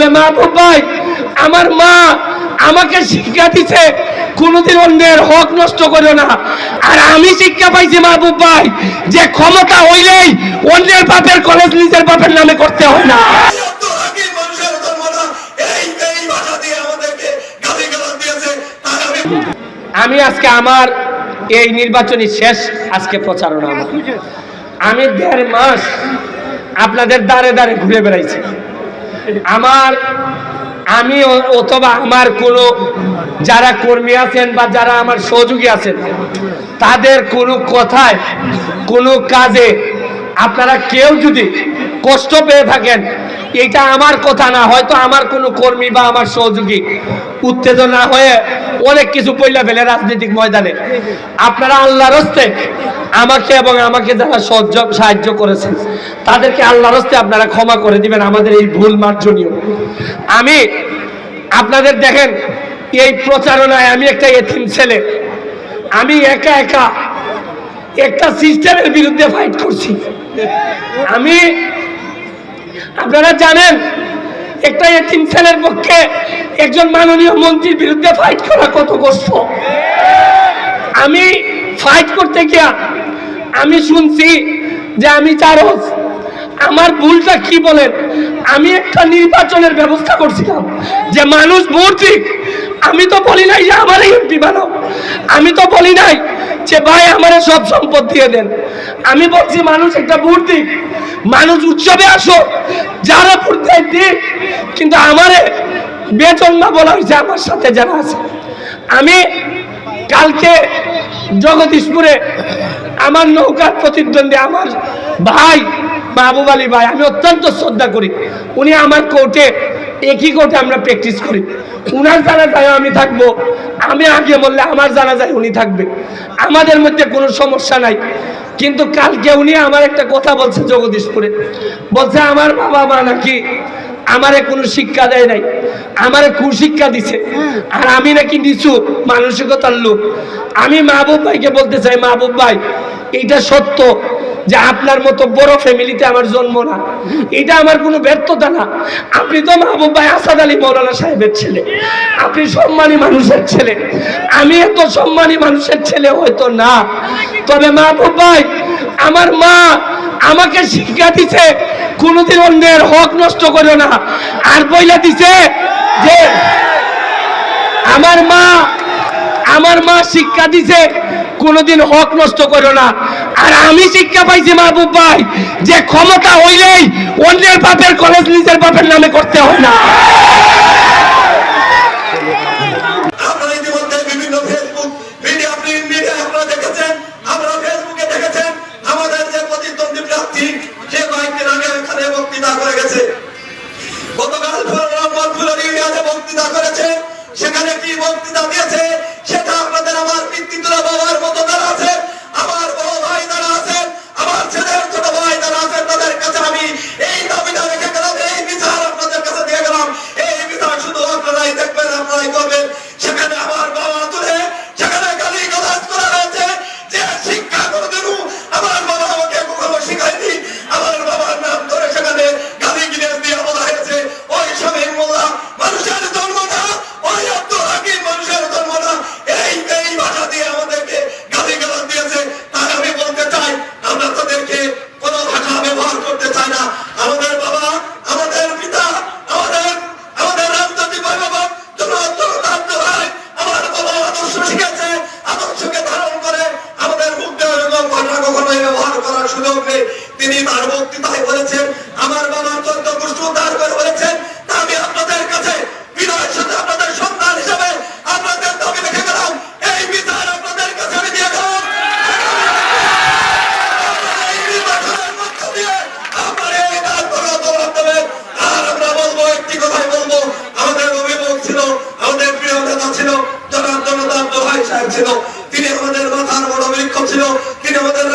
তবে মাহবুব ভাই, আমার মা আমাকে শিক্ষা দিছে কোনোদিন অন্যের হক নষ্ট করো না। আর আমি শিক্ষা পাইছি মাহবুব ভাই, যে ক্ষমতা হইলেই অন্যের বাপের কলেজ নিজের বাপের নামে করতে হয় না। আমি আজকে আমার এই নির্বাচনী শেষ আজকে প্রচারণা আমার। আমি 1.5 মাস আপনাদের দ্বারে দ্বারে ঘুরে বেড়াইছি। আমি অথবা আমার কোনো যারা কর্মী আছেন বা যারা আমার সহযোগী আছেন, তাদের কোনো কথায় কোনো কাজে আপনারা কেউ যদি কষ্ট পেয়ে থাকেন, এটা আমার কথা না, হয়তো আমার কোনো কর্মী বা আমার সহযোগী উত্তেজনা হয়ে অনেক কিছু বইলা ফেলে রাজনৈতিক ময়দানে, আপনারা আল্লাহর হস্তে আমাকে এবং আমাকে যারা সাহায্য করেছেন তাদেরকে আল্লাহর হস্তে আপনারা ক্ষমা করে দিবেন, আমাদের এই ভুল মার্জনীয়। আমি আপনাদের দেখেন, এই প্রচারণায় আমি একটা এতিম ছেলে, আমি একা একা একটা সিস্টেমের বিরুদ্ধে ফাইট করছি। আপনারা জানেন, একটা এতিম ছেলের পক্ষে একজন মাননীয় মন্ত্রীর বিরুদ্ধে ফাইট করা কত কষ্ট। আমি ফাইট করতে গিয়া আমি শুনছি যে আমি চারজ। আমার ভুলটা কি বলেন? আমি একটা নির্বাচনের ব্যবস্থা করছিলাম যে মানুষ ভোট দিক। আমি তো বলি নাই যে আমার এমপি বানাও, আমি তো বলি নাই যে ভাই আমার সব সম্পদ দিয়ে দেন। আমি বলছি মানুষ একটা ভোট দিক, মানুষ উৎসবে আসো, যারা ভোট দেয় দিক, কিন্তু আমারে বেজন্মা বলা হয়েছে আমার সাথে যারা আছে। আমি কালকে জগদীশপুরে আমার নৌকার প্রতিদ্বন্দ্বী আমার ভাই মাহবুব আলী ভাই, আমি অত্যন্ত শ্রদ্ধা করি। উনি আমার কোর্টে, একই কোর্টে আমরা প্র্যাকটিস করি। উনার জানাজায় আমি থাকবো, আমি আগে বললে আমার জানাজায় উনি থাকবে, আমাদের মধ্যে কোনো সমস্যা নাই। কিন্তু কালকে উনি আমার একটা কথা বলছে জগদীশপুরে, বলছে আমার বাবা মা নাকি আমারে কোনো শিক্ষা দেয় নাই, আমারে কুশিক্ষা দিছে, আর আমি নাকি নিচু মানসিকতার লোক। আমি মাহবুব ভাইকে বলতে চাই, মাহবুব ভাই, এইটা সত্য যে আপনার মতো বড় ফ্যামিলিতে আমার জন্ম না, এটা আমার কোনো ব্যর্থতা না। আপনি তো মাহবুব ভাই আসাদ আলী মৌলানা সাহেবের ছেলে, আপনি সম্মানী মানুষের ছেলে। আমি এত সম্মানী মানুষের ছেলে হয়তো না, তবে মাহবুব ভাই, আমার মা আমাকে শিক্ষা দিছে কোনোদিন অন্যের হক নষ্ট করো না। আর বইলা দিছে যে আমার মা শিক্ষা দিছে কোনোদিন হক নষ্ট করো না। আর আমি শিক্ষা পাইছি মাহবুব ভাই, যে ক্ষমতা হইলেই অন্যের বাপের কলেজ নিজের বাপের নামে করতে হয় না। সেখানে কি বক্তৃতা দিয়েছে সেটা আপনাদের আমার পিতৃতুল্য বাবার মতো যারা আছে, আমার বড় ভাই যারা আছেন, আমার ছেলের ছোট ভাই যারা আছেন, তাদের কাছে আমি এই দাবিটা রেখে গেলাম, এই বিচার আপনাদের কাছে দিয়ে গেলাম। এই বিচার শুধু আপনারাই দেখবেন, আপনারাই করবেন। সেখানে আমার বাবা তুলে সেখানে গালি গালাজ করা হয়েছে, যে শিক্ষা করে দেব আমার বাবা আমাকে কখনো শিখায়নি। আমার বাবার নাম ধরে সেখানে গালি গিলেজ দিয়ে বলা হয়েছে ওই স্বামী মোল্লা মানুষের জন্ম না, ওই আব্দুল হাকিম মানুষের জন্ম না। এই ভাষা দিয়ে আমাদেরকে গালি গালাজ দিয়েছে। তাই আমি বলতে চাই, আমরা তাদেরকে কোনো ভাষা ব্যবহার করতে চাই না। আমাদের বাবা, আমাদের পিতা, আমাদের রাজনৈতিক ভাই বাবা আমার বাবা আদর্শ শিখেছে, আদর্শকে ধারণ করে আমাদের মুখে এরকম ভাষা কখনোই ব্যবহার করার সুযোগ নেই। তিনি তার বক্তৃতায় বলেছেন, আমার বাবা 14 গোষ্ঠী উদ্ধার করে বলেছেন। আমি আপনাদের কাছে বিনয়ের সাথে আপনাদের সন্তান হিসেবে আপনাদের দাবি রেখে গেলাম, এই বিচার আপনাদের কাছে আমি দিয়ে গেলাম। এই নির্বাচনের মধ্য দিয়ে আপনার এই দাঁত ভাঙা দৌড়াতে হবে। আর আমরা বলবো, একটি কথাই বলবো, আমাদের অভিভাবক ছিল, আমাদের প্রিয় নেতা ছিল, জনাব জনতা আব্দুল হাই সাহেব ছিল। তিনি আমাদের মাথার বড় বৃক্ষ ছিল, তিনি আমাদের